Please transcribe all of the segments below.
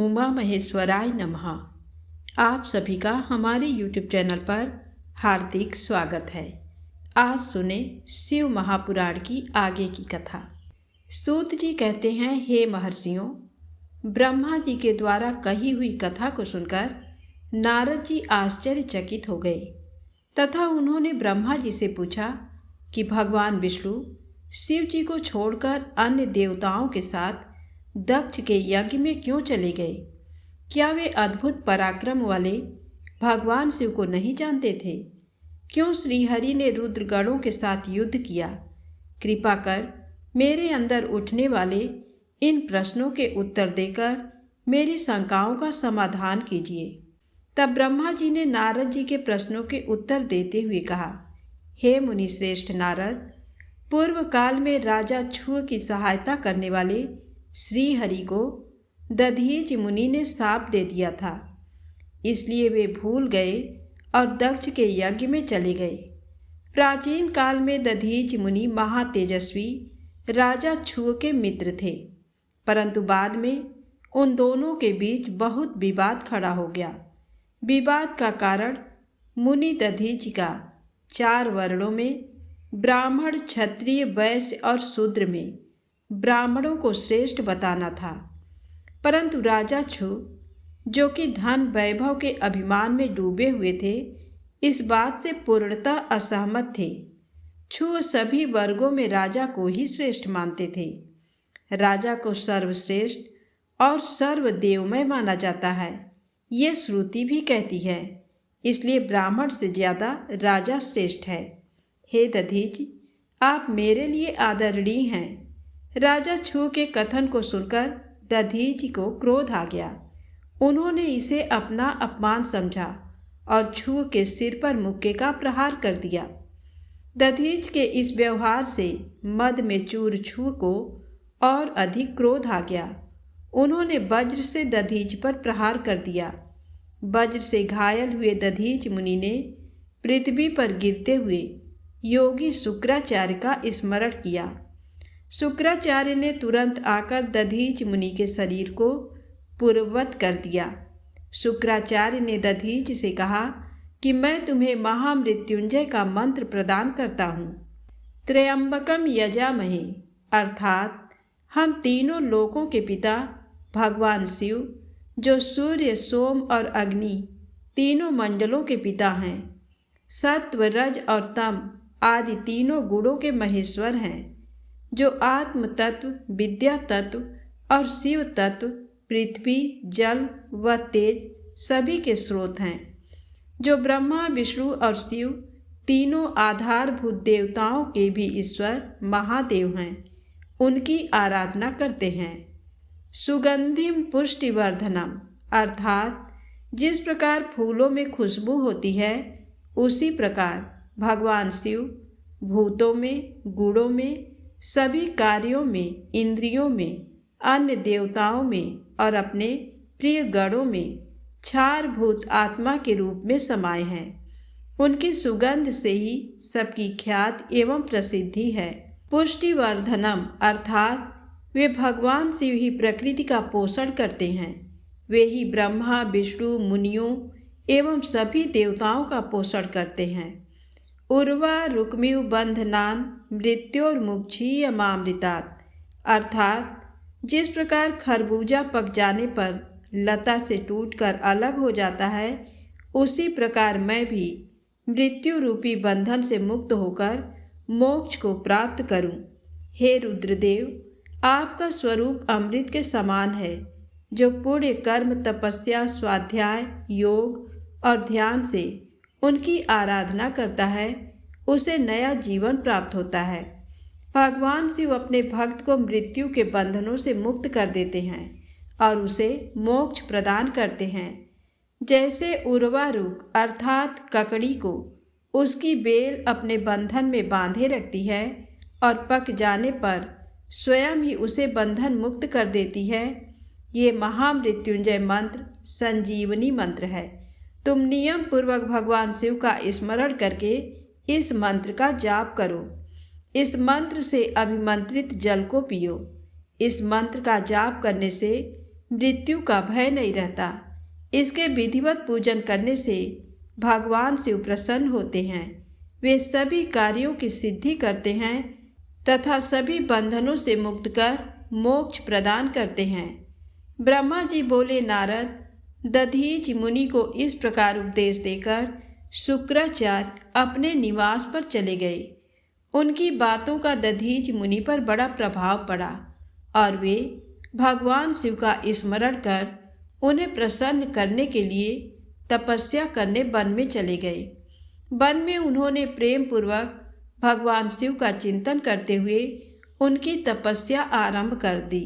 उमा महेश्वराय नमः। आप सभी का हमारे YouTube चैनल पर हार्दिक स्वागत है। आज सुने शिव महापुराण की आगे की कथा। सूत जी कहते हैं, हे महर्षियों, ब्रह्मा जी के द्वारा कही हुई कथा को सुनकर नारद जी आश्चर्यचकित हो गए तथा उन्होंने ब्रह्मा जी से पूछा कि भगवान विष्णु शिव जी को छोड़कर अन्य देवताओं के साथ दक्ष के यज्ञ में क्यों चले गए? क्या वे अद्भुत पराक्रम वाले भगवान शिव को नहीं जानते थे? क्यों श्रीहरि ने रुद्रगणों के साथ युद्ध किया? कृपा कर मेरे अंदर उठने वाले इन प्रश्नों के उत्तर देकर मेरी शंकाओं का समाधान कीजिए। तब ब्रह्मा जी ने नारद जी के प्रश्नों के उत्तर देते हुए कहा, हे मुनिश्रेष्ठ नारद, पूर्व काल में राजा छुअ की सहायता करने वाले श्री हरि को दधीच मुनि ने शाप दे दिया था, इसलिए वे भूल गए और दक्ष के यज्ञ में चले गए। प्राचीन काल में दधीच मुनि महातेजस्वी राजा छुअ के मित्र थे, परंतु बाद में उन दोनों के बीच बहुत विवाद खड़ा हो गया। विवाद का कारण मुनि दधीच का 4 वर्णों में ब्राह्मण, क्षत्रिय, वैश्य और शूद्र में ब्राह्मणों को श्रेष्ठ बताना था। परंतु राजा छु, जो कि धन वैभव के अभिमान में डूबे हुए थे, इस बात से पूर्णतः असहमत थे। छु सभी वर्गों में राजा को ही श्रेष्ठ मानते थे। राजा को सर्वश्रेष्ठ और सर्वदेवमय माना जाता है, ये श्रुति भी कहती है। इसलिए ब्राह्मण से ज़्यादा राजा श्रेष्ठ है। हे दधीच, आप मेरे लिए आदरणीय हैं। राजा छु के कथन को सुनकर दधीच को क्रोध आ गया। उन्होंने इसे अपना अपमान समझा और छु के सिर पर मुक्के का प्रहार कर दिया। दधीच के इस व्यवहार से मद में चूर छु को और अधिक क्रोध आ गया। उन्होंने वज्र से दधीच पर प्रहार कर दिया। वज्र से घायल हुए दधीच मुनि ने पृथ्वी पर गिरते हुए योगी शुक्राचार्य का स्मरण किया। शुक्राचार्य ने तुरंत आकर दधीच मुनि के शरीर को पूर्ववत कर दिया। शुक्राचार्य ने दधीच से कहा कि मैं तुम्हें महामृत्युंजय का मंत्र प्रदान करता हूँ। त्र्यंबकम यजामहे, अर्थात हम तीनों लोकों के पिता भगवान शिव, जो सूर्य, सोम और अग्नि तीनों मंडलों के पिता हैं, सत्व, रज और तम आदि तीनों गुणों के महेश्वर हैं, जो आत्म तत्व, विद्या तत्व और शिव तत्व, पृथ्वी, जल व तेज सभी के स्रोत हैं, जो ब्रह्मा, विष्णु और शिव तीनों आधारभूत देवताओं के भी ईश्वर महादेव हैं, उनकी आराधना करते हैं। सुगंधिम पुष्टिवर्धनम, अर्थात जिस प्रकार फूलों में खुशबू होती है, उसी प्रकार भगवान शिव भूतों में, गुणों में, सभी कार्यों में, इंद्रियों में, अन्य देवताओं में और अपने प्रिय गणों में क्षारभूत आत्मा के रूप में समाये हैं। उनकी सुगंध से ही सबकी ख्यात एवं प्रसिद्धि है। पुष्टिवर्धनम, अर्थात वे भगवान शिव ही प्रकृति का पोषण करते हैं। वे ही ब्रह्मा, विष्णु, मुनियों एवं सभी देवताओं का पोषण करते हैं। उर्वा रुक्मिव बंधनान मृत्योर्मुक्षीयमामृतात्, अर्थात जिस प्रकार खरबूजा पक जाने पर लता से टूटकर अलग हो जाता है, उसी प्रकार मैं भी मृत्यु रूपी बंधन से मुक्त होकर मोक्ष को प्राप्त करूं। हे रुद्रदेव, आपका स्वरूप अमृत के समान है। जो पुण्य कर्म, तपस्या, स्वाध्याय, योग और ध्यान से उनकी आराधना करता है, उसे नया जीवन प्राप्त होता है। भगवान शिव अपने भक्त को मृत्यु के बंधनों से मुक्त कर देते हैं और उसे मोक्ष प्रदान करते हैं। जैसे उर्वा रुक अर्थात ककड़ी को उसकी बेल अपने बंधन में बांधे रखती है और पक जाने पर स्वयं ही उसे बंधन मुक्त कर देती है, ये महामृत्युंजय मंत्र संजीवनी मंत्र है। तुम नियम पूर्वक भगवान शिव का स्मरण करके इस मंत्र का जाप करो। इस मंत्र से अभिमंत्रित जल को पियो। इस मंत्र का जाप करने से मृत्यु का भय नहीं रहता। इसके विधिवत पूजन करने से भगवान शिव प्रसन्न होते हैं। वे सभी कार्यों की सिद्धि करते हैं तथा सभी बंधनों से मुक्त कर मोक्ष प्रदान करते हैं। ब्रह्मा जी बोले, नारद, दधीच मुनि को इस प्रकार उपदेश देकर शुक्राचार्य अपने निवास पर चले गए। उनकी बातों का दधीच मुनि पर बड़ा प्रभाव पड़ा और वे भगवान शिव का स्मरण कर उन्हें प्रसन्न करने के लिए तपस्या करने वन में चले गए। वन में उन्होंने प्रेम पूर्वक भगवान शिव का चिंतन करते हुए उनकी तपस्या आरंभ कर दी।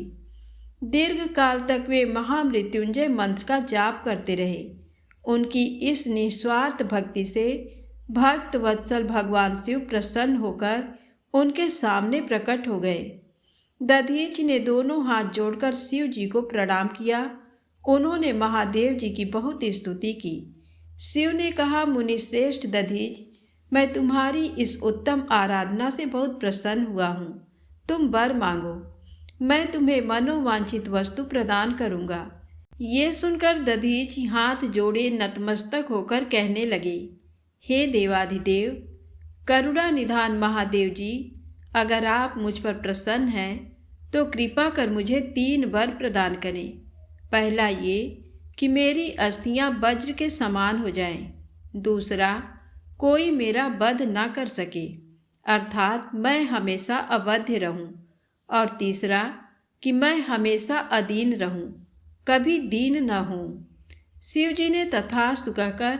दीर्घ काल तक वे महामृत्युंजय मंत्र का जाप करते रहे। उनकी इस निस्वार्थ भक्ति से भक्त वत्सल भगवान शिव प्रसन्न होकर उनके सामने प्रकट हो गए। दधीच ने दोनों हाथ जोड़कर शिव जी को प्रणाम किया। उन्होंने महादेव जी की बहुत स्तुति की। शिव ने कहा, मुनि श्रेष्ठ दधीच, मैं तुम्हारी इस उत्तम आराधना से बहुत प्रसन्न हुआ हूँ। तुम वर मांगो, मैं तुम्हें मनोवांछित वस्तु प्रदान करूँगा। ये सुनकर दधीच हाथ जोड़े नतमस्तक होकर कहने लगे, हे देवाधिदेव, करुणा निधान महादेव जी, अगर आप मुझ पर प्रसन्न हैं तो कृपा कर मुझे 3 वर प्रदान करें। पहला ये कि मेरी अस्थियां वज्र के समान हो जाएं। दूसरा, कोई मेरा वध ना कर सके, अर्थात मैं हमेशा अवध्य रहूं। और तीसरा कि मैं हमेशा अदीन रहूं, कभी दीन न हूं। शिव जी ने तथास्तु कहकर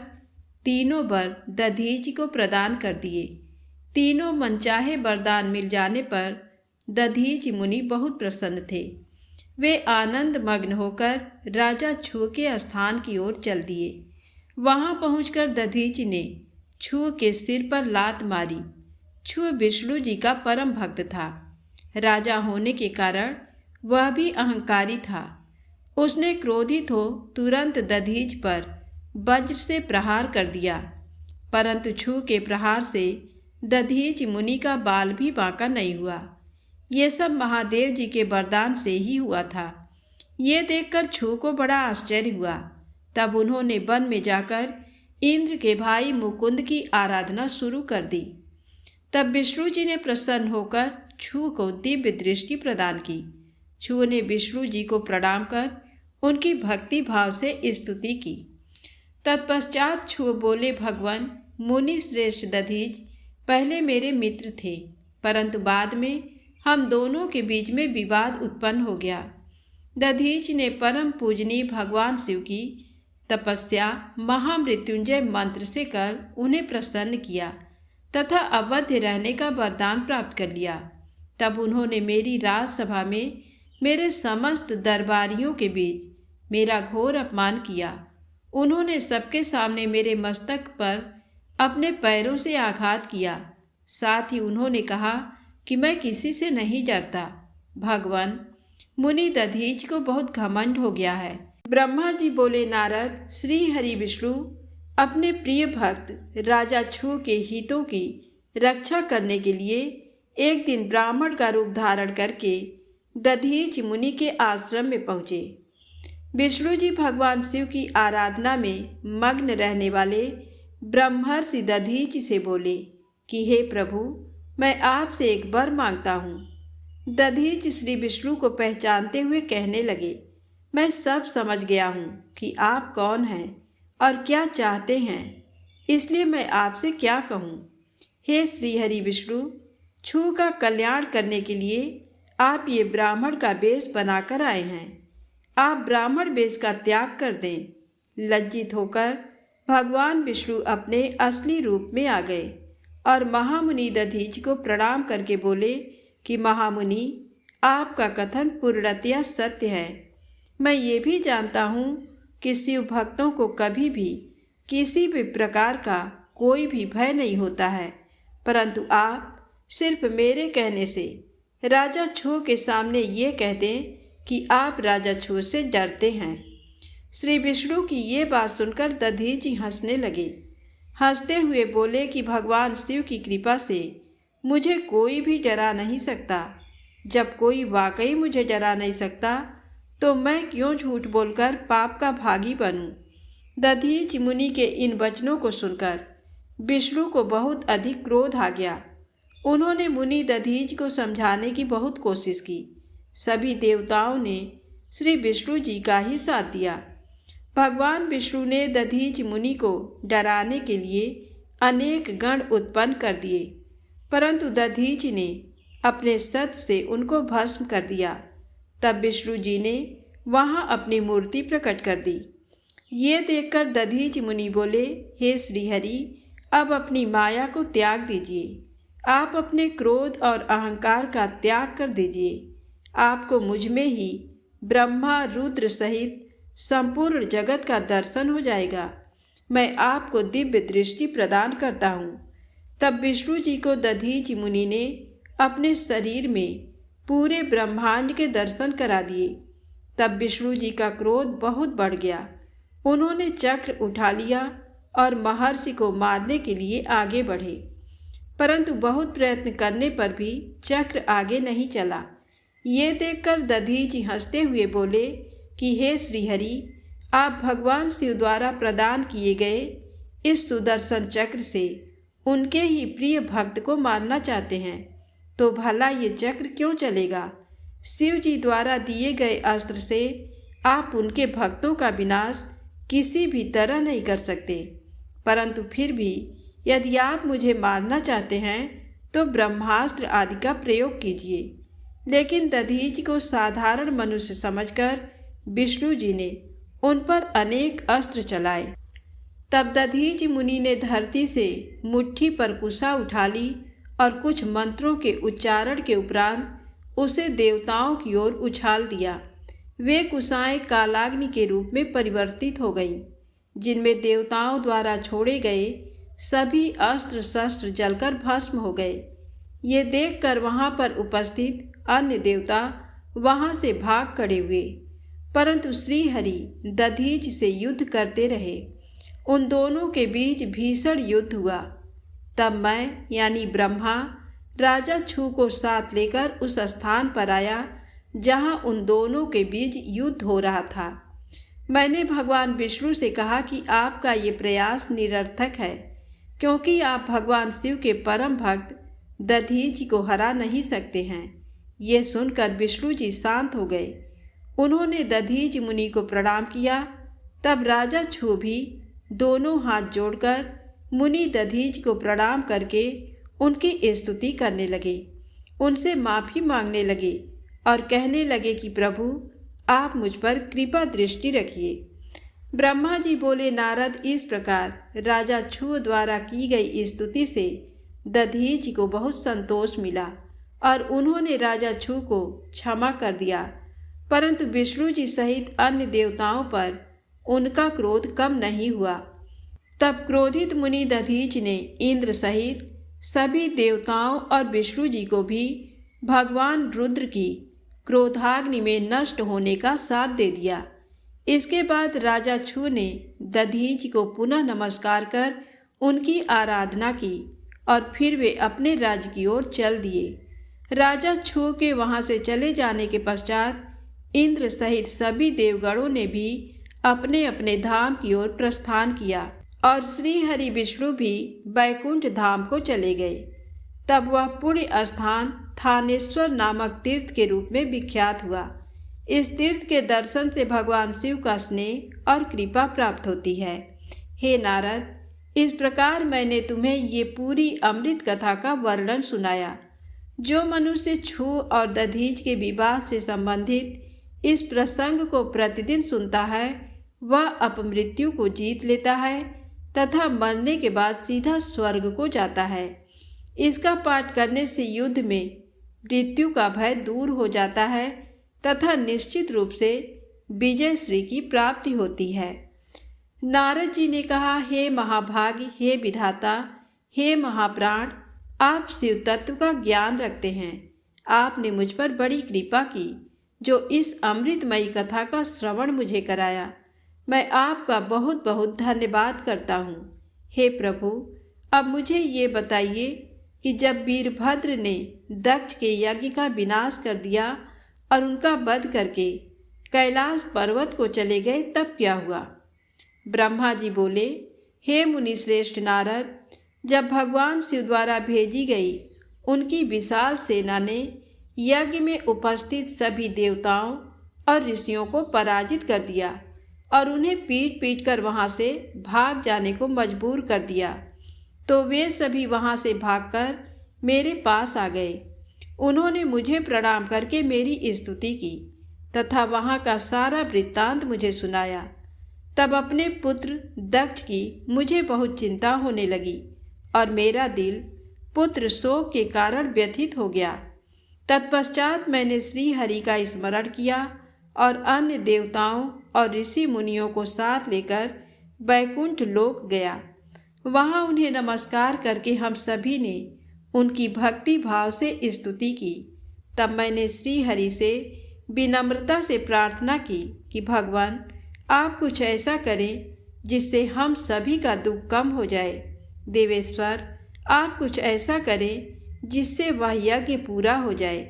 तीनों वर दधीच को प्रदान कर दिए। तीनों मनचाहे वरदान मिल जाने पर दधीच मुनि बहुत प्रसन्न थे। वे आनंद मग्न होकर राजा छू के स्थान की ओर चल दिए। वहां पहुंचकर दधीच ने छू के सिर पर लात मारी। छू विष्णु जी का परम भक्त था। राजा होने के कारण वह भी अहंकारी था। उसने क्रोधित हो तुरंत दधीच पर वज्र से प्रहार कर दिया, परंतु छू के प्रहार से दधीच मुनि का बाल भी बांका नहीं हुआ। ये सब महादेव जी के वरदान से ही हुआ था। ये देखकर छू को बड़ा आश्चर्य हुआ। तब उन्होंने वन में जाकर इंद्र के भाई मुकुंद की आराधना शुरू कर दी। तब विष्णु जी ने प्रसन्न होकर छू को दिव्य दृष्टि प्रदान की। छू ने विष्णु जी को प्रणाम कर उनकी भक्ति भाव से स्तुति की। तत्पश्चात छू बोले, भगवान, मुनि श्रेष्ठ दधीच पहले मेरे मित्र थे, परंतु बाद में हम दोनों के बीच में विवाद उत्पन्न हो गया। दधीच ने परम पूजनीय भगवान शिव की तपस्या महामृत्युंजय मंत्र से कर उन्हें प्रसन्न किया तथा अवध्य रहने का वरदान प्राप्त कर लिया। तब उन्होंने मेरी राजसभा में मेरे समस्त दरबारियों के बीच मेरा घोर अपमान किया। उन्होंने सबके सामने मेरे मस्तक पर अपने पैरों से आघात किया। साथ ही उन्होंने कहा कि मैं किसी से नहीं डरता। भगवान, मुनि दधीच को बहुत घमंड हो गया है। ब्रह्मा जी बोले, नारद, श्री हरि विष्णु अपने प्रिय भक्त राजा छू के हितों की रक्षा करने के लिए एक दिन ब्राह्मण का रूप धारण करके दधीच मुनि के आश्रम में पहुँचे। विष्णु जी भगवान शिव की आराधना में मग्न रहने वाले ब्रह्मर्षि दधीच से बोले कि हे प्रभु, मैं आपसे एक वर मांगता हूँ। दधीच श्री विष्णु को पहचानते हुए कहने लगे, मैं सब समझ गया हूँ कि आप कौन हैं और क्या चाहते हैं, इसलिए मैं आपसे क्या कहूँ। हे श्री हरि विष्णु, छू का कल्याण करने के लिए आप ये ब्राह्मण का वेश बनाकर आए हैं। आप ब्राह्मण वेश का त्याग कर दें। लज्जित होकर भगवान विष्णु अपने असली रूप में आ गए और महामुनि दधीच को प्रणाम करके बोले कि महामुनि, आपका कथन पूर्णतया सत्य है। मैं ये भी जानता हूँ कि शिव भक्तों को कभी भी किसी भी प्रकार का कोई भी भय नहीं होता है, परंतु आप सिर्फ मेरे कहने से राजा छू के सामने ये कह दें कि आप राजा छू से डरते हैं। श्री विष्णु की ये बात सुनकर दधीच हंसने लगे। हंसते हुए बोले कि भगवान शिव की कृपा से मुझे कोई भी डरा नहीं सकता। जब कोई वाकई मुझे डरा नहीं सकता तो मैं क्यों झूठ बोलकर पाप का भागी बनूं? दधीच मुनि के इन वचनों को सुनकर विष्णु को बहुत अधिक क्रोध आ गया। उन्होंने मुनि दधीच को समझाने की बहुत कोशिश की। सभी देवताओं ने श्री विष्णु जी का ही साथ दिया। भगवान विष्णु ने दधीच मुनि को डराने के लिए अनेक गण उत्पन्न कर दिए, परंतु दधीच ने अपने सत से उनको भस्म कर दिया। तब विष्णु जी ने वहाँ अपनी मूर्ति प्रकट कर दी। ये देखकर दधीच मुनि बोले, हे श्रीहरि, अब अपनी माया को त्याग दीजिए। आप अपने क्रोध और अहंकार का त्याग कर दीजिए। आपको मुझ में ही ब्रह्मा रुद्र सहित संपूर्ण जगत का दर्शन हो जाएगा। मैं आपको दिव्य दृष्टि प्रदान करता हूँ। तब विष्णु जी को दधीच मुनि ने अपने शरीर में पूरे ब्रह्मांड के दर्शन करा दिए। तब विष्णु जी का क्रोध बहुत बढ़ गया। उन्होंने चक्र उठा लिया और महर्षि को मारने के लिए आगे बढ़े, परंतु बहुत प्रयत्न करने पर भी चक्र आगे नहीं चला। ये देखकर दधीच हंसते हुए बोले कि हे श्रीहरि, आप भगवान शिव द्वारा प्रदान किए गए इस सुदर्शन चक्र से उनके ही प्रिय भक्त को मारना चाहते हैं, तो भला ये चक्र क्यों चलेगा? शिव जी द्वारा दिए गए अस्त्र से आप उनके भक्तों का विनाश किसी भी तरह नहीं कर सकते। परंतु फिर भी यदि आप मुझे मारना चाहते हैं तो ब्रह्मास्त्र आदि का प्रयोग कीजिए। लेकिन दधीच को साधारण मनुष्य समझकर विष्णु जी ने उन पर अनेक अस्त्र चलाए। तब दधीच मुनि ने धरती से मुट्ठी पर कुशा उठा ली और कुछ मंत्रों के उच्चारण के उपरांत उसे देवताओं की ओर उछाल दिया। वे कुशाएं कालाग्नि के रूप में परिवर्तित हो गईं, जिनमें देवताओं द्वारा छोड़े गए सभी अस्त्र शस्त्र जलकर भस्म हो गए। ये देखकर वहाँ पर उपस्थित अन्य देवता वहाँ से भाग खड़े हुए, परंतु श्रीहरि दधीच से युद्ध करते रहे। उन दोनों के बीच भीषण युद्ध हुआ। तब मैं यानी ब्रह्मा राजा छू को साथ लेकर उस स्थान पर आया जहाँ उन दोनों के बीच युद्ध हो रहा था। मैंने भगवान विष्णु से कहा कि आपका ये प्रयास निरर्थक है, क्योंकि आप भगवान शिव के परम भक्त दधीच को हरा नहीं सकते हैं। ये सुनकर विष्णु जी शांत हो गए। उन्होंने दधीच मुनि को प्रणाम किया। तब राजा छू भी दोनों हाथ जोड़कर मुनि दधीच को प्रणाम करके उनकी स्तुति करने लगे, उनसे माफ़ी मांगने लगे और कहने लगे कि प्रभु, आप मुझ पर कृपा दृष्टि रखिए। ब्रह्मा जी बोले, नारद, इस प्रकार राजा छू द्वारा की गई स्तुति से दधीच को बहुत संतोष मिला और उन्होंने राजा छू को क्षमा कर दिया, परंतु विष्णु जी सहित अन्य देवताओं पर उनका क्रोध कम नहीं हुआ। तब क्रोधित मुनि दधीच ने इंद्र सहित सभी देवताओं और विष्णु जी को भी भगवान रुद्र की क्रोधाग्नि में नष्ट होने का साथ दे दिया। इसके बाद राजा छू ने दधीच को पुनः नमस्कार कर उनकी आराधना की और फिर वे अपने राज्य की ओर चल दिए। राजा छू के वहाँ से चले जाने के पश्चात इंद्र सहित सभी देवगणों ने भी अपने अपने धाम की ओर प्रस्थान किया और श्री हरि विष्णु भी बैकुंठ धाम को चले गए। तब वह पुण्य स्थान थानेश्वर नामक तीर्थ के रूप में विख्यात हुआ। इस तीर्थ के दर्शन से भगवान शिव का स्नेह और कृपा प्राप्त होती है। हे नारद, इस प्रकार मैंने तुम्हें ये पूरी अमृत कथा का वर्णन सुनाया। जो मनुष्य छू और दधीच के विवाह से संबंधित इस प्रसंग को प्रतिदिन सुनता है, वह अपमृत्यु को जीत लेता है तथा मरने के बाद सीधा स्वर्ग को जाता है। इसका पाठ करने से युद्ध में मृत्यु का भय दूर हो जाता है तथा निश्चित रूप से विजय श्री की प्राप्ति होती है। नारद जी ने कहा, हे महाभाग, हे विधाता, हे महाप्राण, आप शिव तत्व का ज्ञान रखते हैं। आपने मुझ पर बड़ी कृपा की जो इस अमृतमयी कथा का श्रवण मुझे कराया। मैं आपका बहुत बहुत धन्यवाद करता हूँ। हे प्रभु, अब मुझे ये बताइए कि जब वीरभद्र ने दक्ष के यज्ञ का विनाश कर दिया और उनका वध करके कैलाश पर्वत को चले गए तब क्या हुआ? ब्रह्मा जी बोले, हे मुनि श्रेष्ठ नारद, जब भगवान शिव द्वारा भेजी गई उनकी विशाल सेना ने यज्ञ में उपस्थित सभी देवताओं और ऋषियों को पराजित कर दिया और उन्हें पीट पीट कर वहाँ से भाग जाने को मजबूर कर दिया, तो वे सभी वहाँ से भागकर मेरे पास आ गए। उन्होंने मुझे प्रणाम करके मेरी स्तुति की तथा वहाँ का सारा वृत्तांत मुझे सुनाया। तब अपने पुत्र दक्ष की मुझे बहुत चिंता होने लगी और मेरा दिल पुत्र शोक के कारण व्यथित हो गया। तत्पश्चात मैंने श्री हरि का स्मरण किया और अन्य देवताओं और ऋषि मुनियों को साथ लेकर वैकुंठ लोक गया। वहाँ उन्हें नमस्कार करके हम सभी ने उनकी भक्ति भाव से स्तुति की। तब मैंने श्री हरि से विनम्रता से प्रार्थना की कि भगवान, आप कुछ ऐसा करें जिससे हम सभी का दुख कम हो जाए। देवेश्वर, आप कुछ ऐसा करें जिससे वह यज्ञ पूरा हो जाए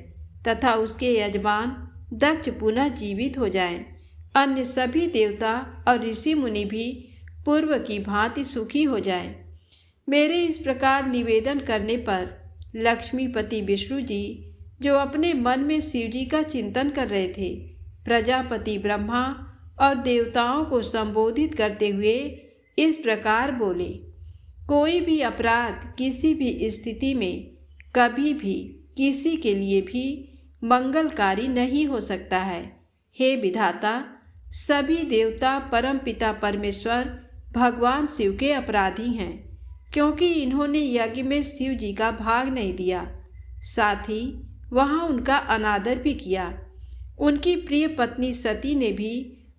तथा उसके यजमान दक्ष पुनः जीवित हो जाएं। अन्य सभी देवता और ऋषि मुनि भी पूर्व की भांति सुखी हो जाएं। मेरे इस प्रकार निवेदन करने पर लक्ष्मीपति विष्णु जी, जो अपने मन में शिव जी का चिंतन कर रहे थे, प्रजापति ब्रह्मा और देवताओं को संबोधित करते हुए इस प्रकार बोले, कोई भी अपराध किसी भी स्थिति में कभी भी किसी के लिए भी मंगलकारी नहीं हो सकता है। हे विधाता, सभी देवता परमपिता परमेश्वर भगवान शिव के अपराधी हैं, क्योंकि इन्होंने यज्ञ में शिव जी का भाग नहीं दिया, साथ ही वहाँ उनका अनादर भी किया। उनकी प्रिय पत्नी सती ने भी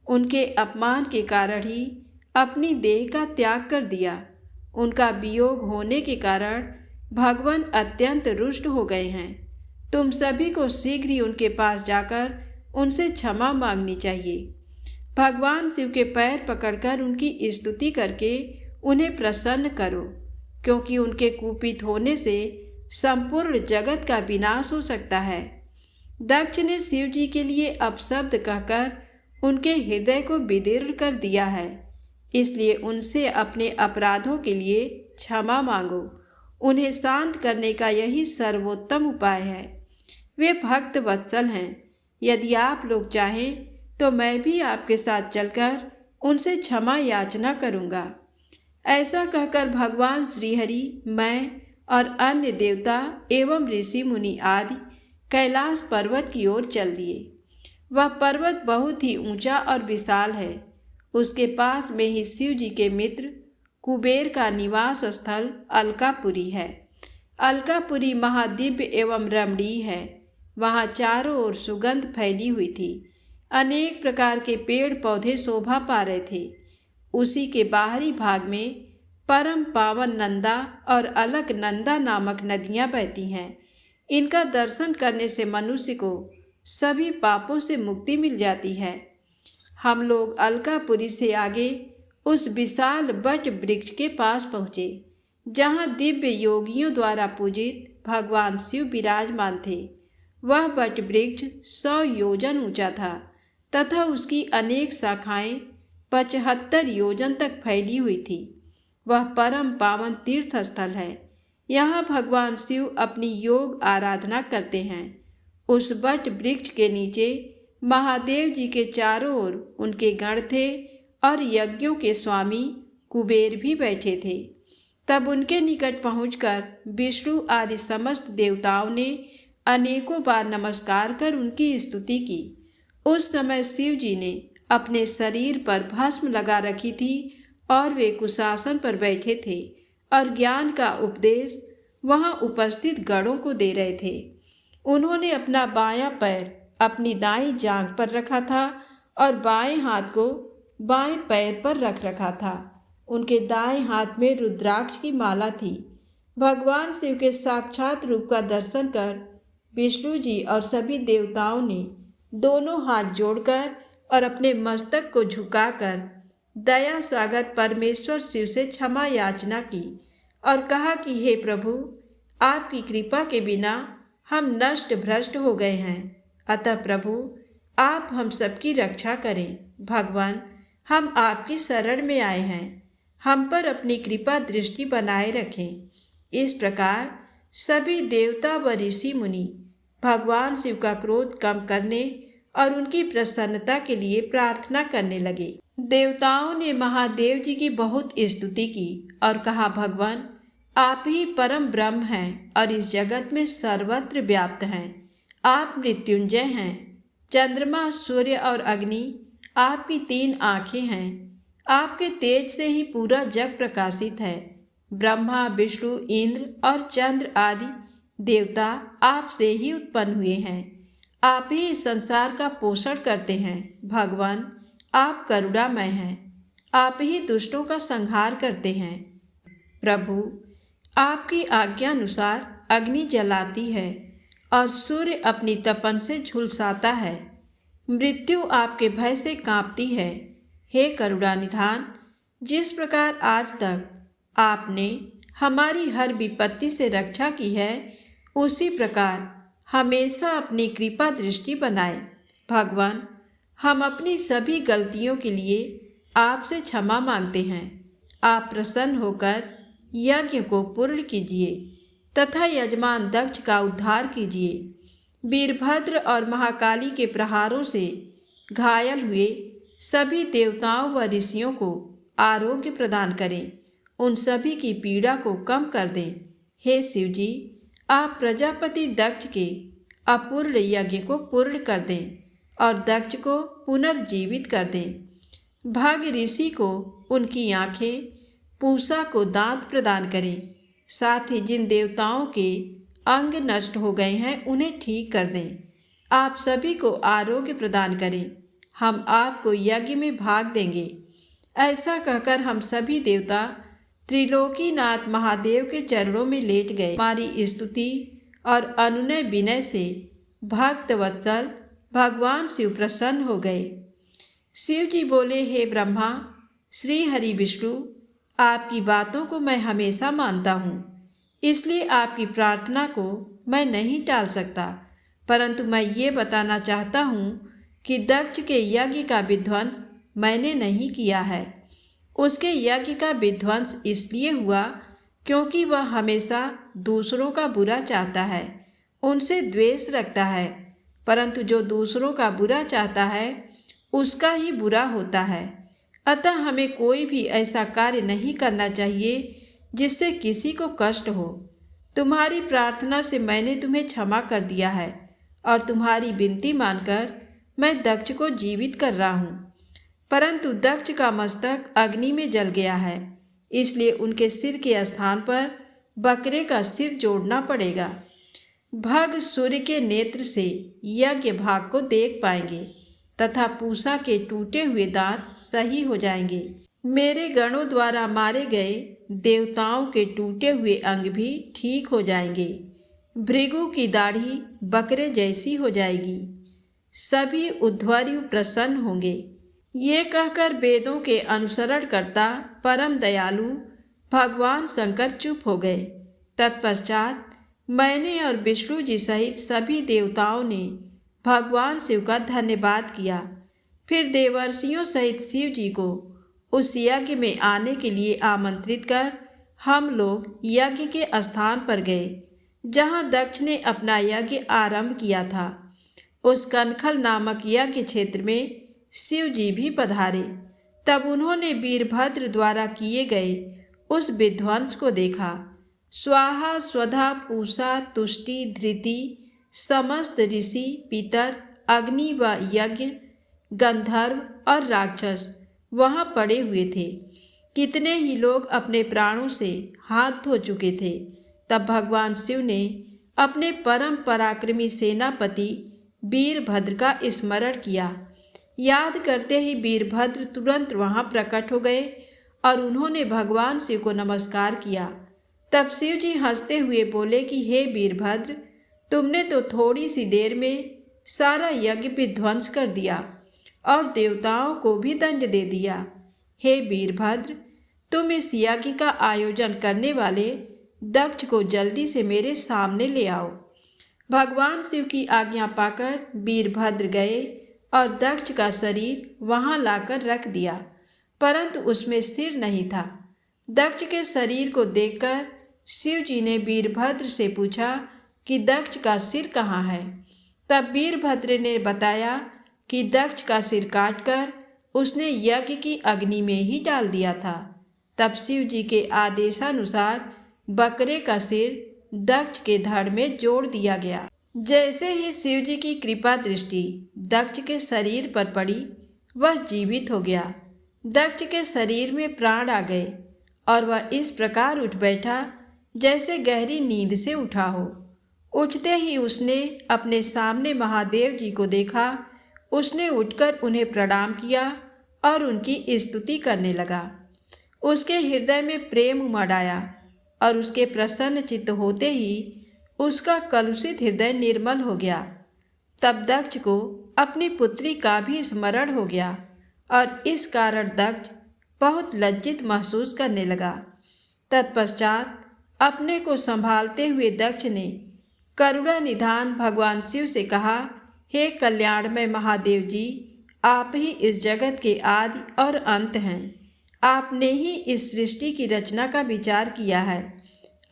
उनके अपमान के कारण ही अपनी देह का त्याग कर दिया। उनका वियोग होने के कारण भगवान अत्यंत रुष्ट हो गए हैं। तुम सभी को शीघ्र ही उनके पास जाकर उनसे क्षमा मांगनी चाहिए। भगवान शिव के पैर पकड़कर उनकी स्तुति करके उन्हें प्रसन्न करो, क्योंकि उनके कुपित होने से संपूर्ण जगत का विनाश हो सकता है। दक्ष ने शिव जी के लिए अपशब्द कहकर उनके हृदय को विदीर्ण कर दिया है, इसलिए उनसे अपने अपराधों के लिए क्षमा मांगो। उन्हें शांत करने का यही सर्वोत्तम उपाय है। वे भक्त वत्सल हैं। यदि आप लोग चाहें तो मैं भी आपके साथ चलकर उनसे क्षमा याचना करूँगा। ऐसा कहकर भगवान श्रीहरि, मैं और अन्य देवता एवं ऋषि मुनि आदि कैलाश पर्वत की ओर चल दिए। वह पर्वत बहुत ही ऊंचा और विशाल है। उसके पास में ही शिव जी के मित्र कुबेर का निवास स्थल अलकापुरी है। अलकापुरी महादिव्य एवं रमणीय है। वहाँ चारों ओर सुगंध फैली हुई थी। अनेक प्रकार के पेड़ पौधे शोभा पा रहे थे। उसी के बाहरी भाग में परम पावन नंदा और अलकनंदा नामक नदियाँ बहती हैं। इनका दर्शन करने से मनुष्य को सभी पापों से मुक्ति मिल जाती है। हम लोग अलकापुरी से आगे उस विशाल वट वृक्ष के पास पहुँचे, जहाँ दिव्य योगियों द्वारा पूजित भगवान शिव विराजमान थे। वह वट वृक्ष 100 योजन ऊंचा था तथा उसकी अनेक शाखाएं 75 योजन तक फैली हुई थी। वह परम पावन तीर्थ स्थल है। यहाँ भगवान शिव अपनी योग आराधना करते हैं। उस वट वृक्ष के नीचे महादेव जी के चारों ओर उनके गण थे और यज्ञों के स्वामी कुबेर भी बैठे थे। तब उनके निकट पहुंचकर विष्णु आदि समस्त देवताओं ने अनेकों बार नमस्कार कर उनकी स्तुति की। उस समय शिव जी ने अपने शरीर पर भस्म लगा रखी थी और वे कुशासन पर बैठे थे और ज्ञान का उपदेश वहां उपस्थित गणों को दे रहे थे। उन्होंने अपना बायां पैर अपनी दाईं जांघ पर रखा था और बाएं हाथ को बाएं पैर पर रख रखा था। उनके दाएं हाथ में रुद्राक्ष की माला थी। भगवान शिव के साक्षात रूप का दर्शन कर विष्णु जी और सभी देवताओं ने दोनों हाथ जोड़कर और अपने मस्तक को झुकाकर दया सागर परमेश्वर शिव से क्षमा याचना की और कहा कि हे प्रभु, आपकी कृपा के बिना हम नष्ट भ्रष्ट हो गए हैं। अतः प्रभु, आप हम सबकी रक्षा करें। भगवान, हम आपकी शरण में आए हैं, हम पर अपनी कृपा दृष्टि बनाए रखें। इस प्रकार सभी देवता व ऋषि मुनि भगवान शिव का क्रोध कम करने और उनकी प्रसन्नता के लिए प्रार्थना करने लगे। देवताओं ने महादेव जी की बहुत स्तुति की और कहा, भगवान, आप ही परम ब्रह्म हैं और इस जगत में सर्वत्र व्याप्त हैं। आप मृत्युंजय हैं। चंद्रमा, सूर्य और अग्नि आपकी 3 आँखें हैं। आपके तेज से ही पूरा जग प्रकाशित है। ब्रह्मा, विष्णु, इंद्र और चंद्र आदि देवता आपसे ही उत्पन्न हुए हैं। आप ही इस संसार का पोषण करते हैं। भगवान, आप करुणामय हैं। आप ही दुष्टों का संहार करते हैं। प्रभु, आपकी आज्ञानुसार अग्नि जलाती है और सूर्य अपनी तपन से झुलसाता है। मृत्यु आपके भय से कांपती है। हे करुणानिधान, जिस प्रकार आज तक आपने हमारी हर विपत्ति से रक्षा की है, उसी प्रकार हमेशा अपनी कृपा दृष्टि बनाए। भगवान, हम अपनी सभी गलतियों के लिए आपसे क्षमा मांगते हैं। आप प्रसन्न होकर यज्ञ को पूर्ण कीजिए तथा यजमान दक्ष का उद्धार कीजिए। वीरभद्र और महाकाली के प्रहारों से घायल हुए सभी देवताओं व ऋषियों को आरोग्य प्रदान करें। उन सभी की पीड़ा को कम कर दें। हे शिव जी, आप प्रजापति दक्ष के अपूर्ण यज्ञ को पूर्ण कर दें और दक्ष को पुनर्जीवित कर दें। भाग ऋषि को उनकी आँखें, पूषा को दांत प्रदान करें। साथ ही जिन देवताओं के अंग नष्ट हो गए हैं, उन्हें ठीक कर दें। आप सभी को आरोग्य प्रदान करें। हम आपको यज्ञ में भाग देंगे। ऐसा कहकर हम सभी देवता त्रिलोकीनाथ महादेव के चरणों में लेट गए। हमारी स्तुति और अनुनय विनय से भक्त वत्सल भगवान शिव प्रसन्न हो गए। शिव जी बोले, हे ब्रह्मा, श्री हरि विष्णु, आपकी बातों को मैं हमेशा मानता हूँ, इसलिए आपकी प्रार्थना को मैं नहीं टाल सकता। परंतु मैं ये बताना चाहता हूँ कि दक्ष के यज्ञ का विध्वंस मैंने नहीं किया है। उसके यज्ञ का विध्वंस इसलिए हुआ क्योंकि वह हमेशा दूसरों का बुरा चाहता है, उनसे द्वेष रखता है। परंतु जो दूसरों का बुरा चाहता है, उसका ही बुरा होता है। अतः हमें कोई भी ऐसा कार्य नहीं करना चाहिए जिससे किसी को कष्ट हो। तुम्हारी प्रार्थना से मैंने तुम्हें क्षमा कर दिया है और तुम्हारी विनती मानकर मैं दक्ष को जीवित कर रहा हूँ। परंतु दक्ष का मस्तक अग्नि में जल गया है, इसलिए उनके सिर के स्थान पर बकरे का सिर जोड़ना पड़ेगा। भग सूर्य के नेत्र से यज्ञ भाग को देख पाएंगे तथा पूषा के टूटे हुए दांत सही हो जाएंगे। मेरे गणों द्वारा मारे गए देवताओं के टूटे हुए अंग भी ठीक हो जाएंगे। भृगु की दाढ़ी बकरे जैसी हो जाएगी। सभी उद्धवर्यु प्रसन्न होंगे। ये कहकर वेदों के अनुसरण करता परम दयालु भगवान शंकर चुप हो गए। तत्पश्चात मैंने और विष्णु जी सहित सभी देवताओं ने भगवान शिव का धन्यवाद किया। फिर देवर्षियों सहित शिव जी को उस यज्ञ में आने के लिए आमंत्रित कर हम लोग यज्ञ के स्थान पर गए जहाँ दक्ष ने अपना यज्ञ आरंभ किया था। उस कनखल नामक यज्ञ क्षेत्र में शिव जी भी पधारे। तब उन्होंने वीरभद्र द्वारा किए गए उस विध्वंस को देखा। स्वाहा, स्वधा, पूषा, तुष्टि, धृति, समस्त ऋषि, पितर, अग्नि व यज्ञ, गंधर्व और राक्षस वहाँ पड़े हुए थे। कितने ही लोग अपने प्राणों से हाथ धो चुके थे। तब भगवान शिव ने अपने परम पराक्रमी सेनापति वीरभद्र का स्मरण किया। याद करते ही वीरभद्र तुरंत वहाँ प्रकट हो गए और उन्होंने भगवान शिव को नमस्कार किया। तब शिव जी हंसते हुए बोले कि हे वीरभद्र, तुमने तो थोड़ी सी देर में सारा यज्ञ विध्वंस कर दिया और देवताओं को भी दंड दे दिया। हे वीरभद्र, तुम इस यज्ञ का आयोजन करने वाले दक्ष को जल्दी से मेरे सामने ले आओ। भगवान शिव की आज्ञा पाकर वीरभद्र गए और दक्ष का शरीर वहां लाकर रख दिया, परंतु उसमें सिर नहीं था। दक्ष के शरीर को देखकर शिव जी ने वीरभद्र से पूछा कि दक्ष का सिर कहाँ है। तब वीरभद्र ने बताया कि दक्ष का सिर काटकर उसने यज्ञ की अग्नि में ही डाल दिया था। तब शिव जी के आदेशानुसार बकरे का सिर दक्ष के धड़ में जोड़ दिया गया। जैसे ही शिव जी की कृपा दृष्टि दक्ष के शरीर पर पड़ी, वह जीवित हो गया। दक्ष के शरीर में प्राण आ गए और वह इस प्रकार उठ बैठा जैसे गहरी नींद से उठा हो। उठते ही उसने अपने सामने महादेव जी को देखा। उसने उठकर उन्हें प्रणाम किया और उनकी स्तुति करने लगा। उसके हृदय में प्रेम उमड़ आया और उसके प्रसन्न चित्त होते ही उसका कलुषित हृदय निर्मल हो गया। तब दक्ष को अपनी पुत्री का भी स्मरण हो गया और इस कारण दक्ष बहुत लज्जित महसूस करने लगा। तत्पश्चात अपने को संभालते हुए दक्ष ने करुणा निधान भगवान शिव से कहा, हे कल्याणमय महादेव जी, आप ही इस जगत के आदि और अंत हैं। आपने ही इस सृष्टि की रचना का विचार किया है।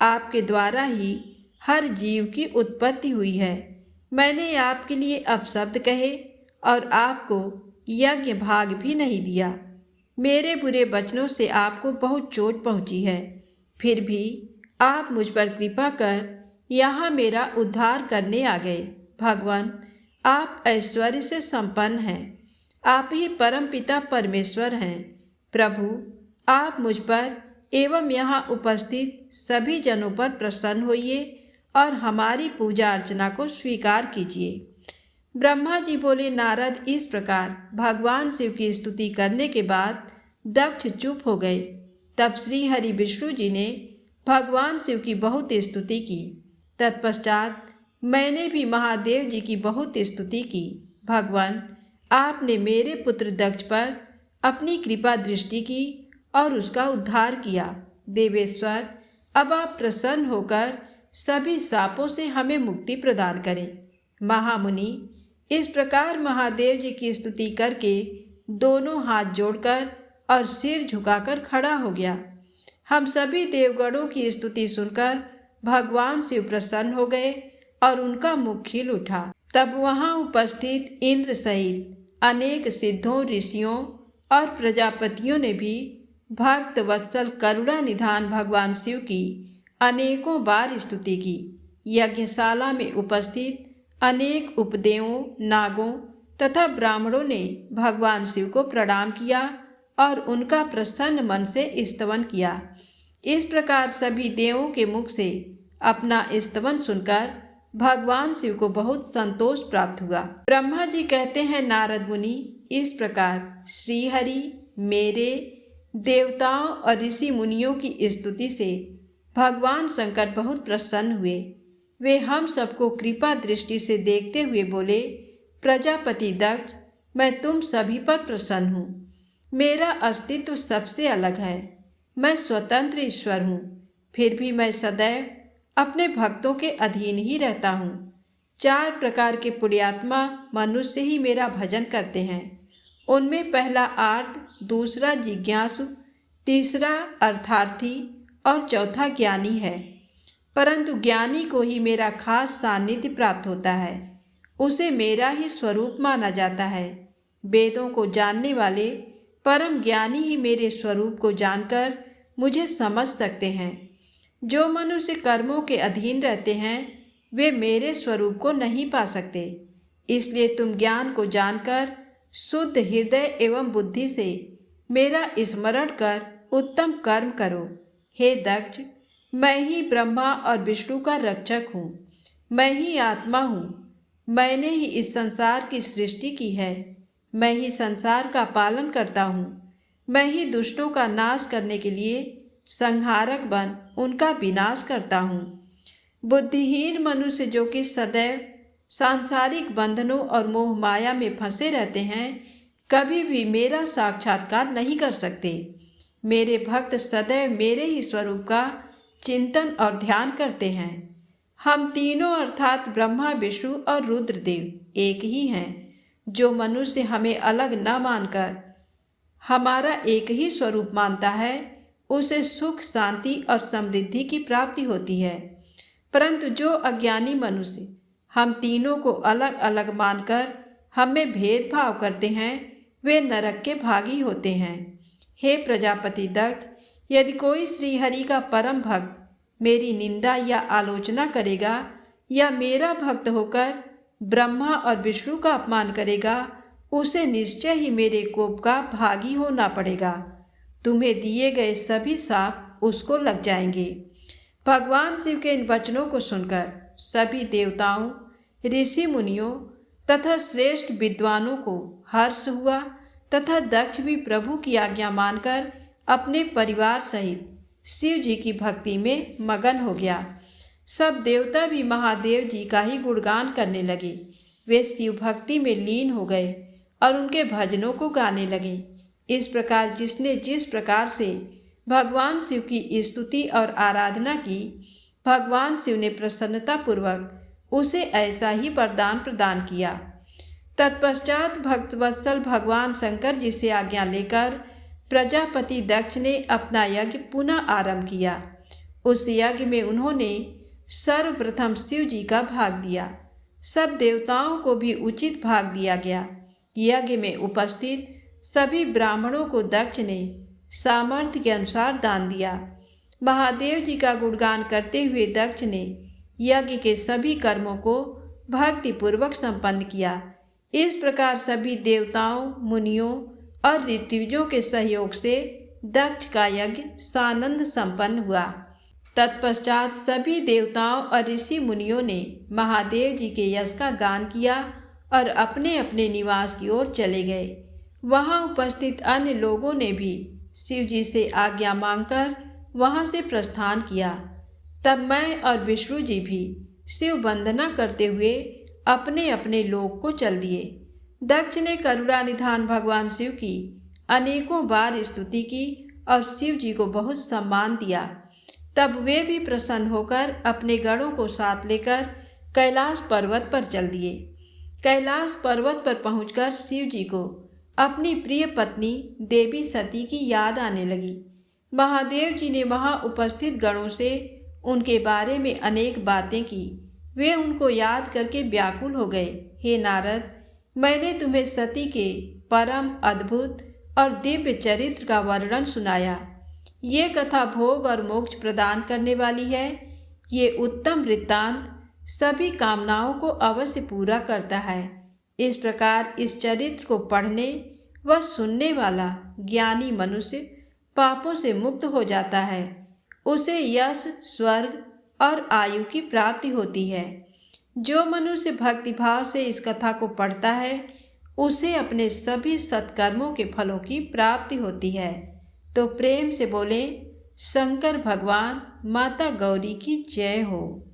आपके द्वारा ही हर जीव की उत्पत्ति हुई है। मैंने आपके लिए अपशब्द कहे और आपको यज्ञ भाग भी नहीं दिया। मेरे बुरे वचनों से आपको बहुत चोट पहुंची है, फिर भी आप मुझ पर कृपा कर यहाँ मेरा उद्धार करने आ गए। भगवान, आप ऐश्वर्य से संपन्न हैं। आप ही परमपिता परमेश्वर हैं। प्रभु, आप मुझ पर एवं यहाँ उपस्थित सभी जनों पर प्रसन्न होइए और हमारी पूजा अर्चना को स्वीकार कीजिए। ब्रह्मा जी बोले, नारद, इस प्रकार भगवान शिव की स्तुति करने के बाद दक्ष चुप हो गए। तब श्री हरि विष्णु जी ने भगवान शिव की बहुत स्तुति की। तत्पश्चात मैंने भी महादेव जी की बहुत स्तुति की। भगवान, आपने मेरे पुत्र दक्ष पर अपनी कृपा दृष्टि की और उसका उद्धार किया। देवेश्वर, अब आप प्रसन्न होकर सभी शापों से हमें मुक्ति प्रदान करें। महामुनि इस प्रकार महादेव जी की स्तुति करके दोनों हाथ जोड़कर और सिर झुकाकर खड़ा हो गया। हम सभी देवगणों की स्तुति सुनकर भगवान शिव प्रसन्न हो गए और उनका मुख खिल उठा। तब वहां उपस्थित इंद्र सहित अनेक सिद्धों, ऋषियों और प्रजापतियों ने भी भक्त वत्सल करुणा निधान भगवान शिव की अनेकों बार स्तुति की। यज्ञशाला में उपस्थित अनेक उपदेवों, नागों तथा ब्राह्मणों ने भगवान शिव को प्रणाम किया और उनका प्रसन्न मन से स्तवन किया। इस प्रकार सभी देवों के मुख से अपना स्तवन सुनकर भगवान शिव को बहुत संतोष प्राप्त हुआ। ब्रह्मा जी कहते हैं, नारद मुनि, इस प्रकार श्री हरि मेरे, देवताओं और ऋषि मुनियों की स्तुति से भगवान शंकर बहुत प्रसन्न हुए। वे हम सबको कृपा दृष्टि से देखते हुए बोले, प्रजापति दक्ष, मैं तुम सभी पर प्रसन्न हूँ। मेरा अस्तित्व सबसे अलग है। मैं स्वतंत्र ईश्वर हूँ, फिर भी मैं सदैव अपने भक्तों के अधीन ही रहता हूँ। 4 प्रकार के पुण्यात्मा मनुष्य ही मेरा भजन करते हैं। उनमें पहला आर्त, दूसरा जिज्ञासु, तीसरा अर्थार्थी और चौथा ज्ञानी है। परंतु ज्ञानी को ही मेरा खास सानिध्य प्राप्त होता है। उसे मेरा ही स्वरूप माना जाता है। वेदों को जानने वाले परम ज्ञानी ही मेरे स्वरूप को जानकर मुझे समझ सकते हैं। जो मनुष्य कर्मों के अधीन रहते हैं वे मेरे स्वरूप को नहीं पा सकते। इसलिए तुम ज्ञान को जानकर शुद्ध हृदय एवं बुद्धि से मेरा स्मरण कर उत्तम कर्म करो। हे दक्ष, मैं ही ब्रह्मा और विष्णु का रक्षक हूँ। मैं ही आत्मा हूँ। मैंने ही इस संसार की सृष्टि की है। मैं ही संसार का पालन करता हूँ। मैं ही दुष्टों का नाश करने के लिए संहारक बन उनका विनाश करता हूँ। बुद्धिहीन मनुष्य जो कि सदैव सांसारिक बंधनों और मोह माया में फंसे रहते हैं, कभी भी मेरा साक्षात्कार नहीं कर सकते। मेरे भक्त सदैव मेरे ही स्वरूप का चिंतन और ध्यान करते हैं। हम तीनों अर्थात ब्रह्मा, विष्णु और रुद्रदेव एक ही हैं। जो मनुष्य हमें अलग न मानकर हमारा एक ही स्वरूप मानता है, उसे सुख, शांति और समृद्धि की प्राप्ति होती है। परंतु जो अज्ञानी मनुष्य हम तीनों को अलग अलग मानकर हमें भेदभाव करते हैं, वे नरक के भागी होते हैं। हे प्रजापति दक्ष, यदि कोई श्रीहरि का परम भक्त मेरी निंदा या आलोचना करेगा या मेरा भक्त होकर ब्रह्मा और विष्णु का अपमान करेगा, उसे निश्चय ही मेरे कोप का भागी होना पड़ेगा। तुम्हें दिए गए सभी शाप उसको लग जाएंगे। भगवान शिव के इन वचनों को सुनकर सभी देवताओं, ऋषि मुनियों तथा श्रेष्ठ विद्वानों को हर्ष हुआ तथा दक्ष भी प्रभु की आज्ञा मानकर अपने परिवार सहित शिव जी की भक्ति में मगन हो गया। सब देवता भी महादेव जी का ही गुणगान करने लगे। वे शिव भक्ति में लीन हो गए और उनके भजनों को गाने लगे। इस प्रकार जिसने जिस प्रकार से भगवान शिव की स्तुति और आराधना की, भगवान शिव ने प्रसन्नतापूर्वक उसे ऐसा ही वरदान प्रदान किया। तत्पश्चात भक्तवत्सल भगवान शंकर जी से आज्ञा लेकर प्रजापति दक्ष ने अपना यज्ञ पुनः आरंभ किया। उस यज्ञ में उन्होंने सर्वप्रथम शिव जी का भाग दिया। सब देवताओं को भी उचित भाग दिया गया। यज्ञ में उपस्थित सभी ब्राह्मणों को दक्ष ने सामर्थ्य के अनुसार दान दिया। महादेव जी का गुणगान करते हुए दक्ष ने यज्ञ के सभी कर्मों को भक्तिपूर्वक संपन्न किया। इस प्रकार सभी देवताओं, मुनियों और ऋत्विजों के सहयोग से दक्ष का यज्ञ सानंद संपन्न हुआ। तत्पश्चात सभी देवताओं और ऋषि मुनियों ने महादेव जी के यश का गान किया और अपने अपने निवास की ओर चले गए। वहां उपस्थित अन्य लोगों ने भी शिव जी से आज्ञा मांगकर वहां से प्रस्थान किया। तब मैं और विष्णु जी भी शिव वंदना करते हुए अपने अपने लोक को चल दिए। दक्ष ने करुणानिधान भगवान शिव की अनेकों बार स्तुति की और शिव जी को बहुत सम्मान दिया। तब वे भी प्रसन्न होकर अपने गणों को साथ लेकर कैलाश पर्वत पर चल दिए। कैलाश पर्वत पर पहुंचकर शिव जी को अपनी प्रिय पत्नी देवी सती की याद आने लगी। महादेव जी ने वहां उपस्थित गणों से उनके बारे में अनेक बातें की। वे उनको याद करके व्याकुल हो गए। हे नारद, मैंने तुम्हें सती के परम अद्भुत और दिव्य चरित्र का वर्णन सुनाया। ये कथा भोग और मोक्ष प्रदान करने वाली है। ये उत्तम वृत्तांत सभी कामनाओं को अवश्य पूरा करता है। इस प्रकार इस चरित्र को पढ़ने व सुनने वाला ज्ञानी मनुष्य पापों से मुक्त हो जाता है। उसे यश, स्वर्ग और आयु की प्राप्ति होती है। जो मनुष्य भक्तिभाव से इस कथा को पढ़ता है, उसे अपने सभी सत्कर्मों के फलों की प्राप्ति होती है। तो प्रेम से बोले, शंकर भगवान माता गौरी की जय हो।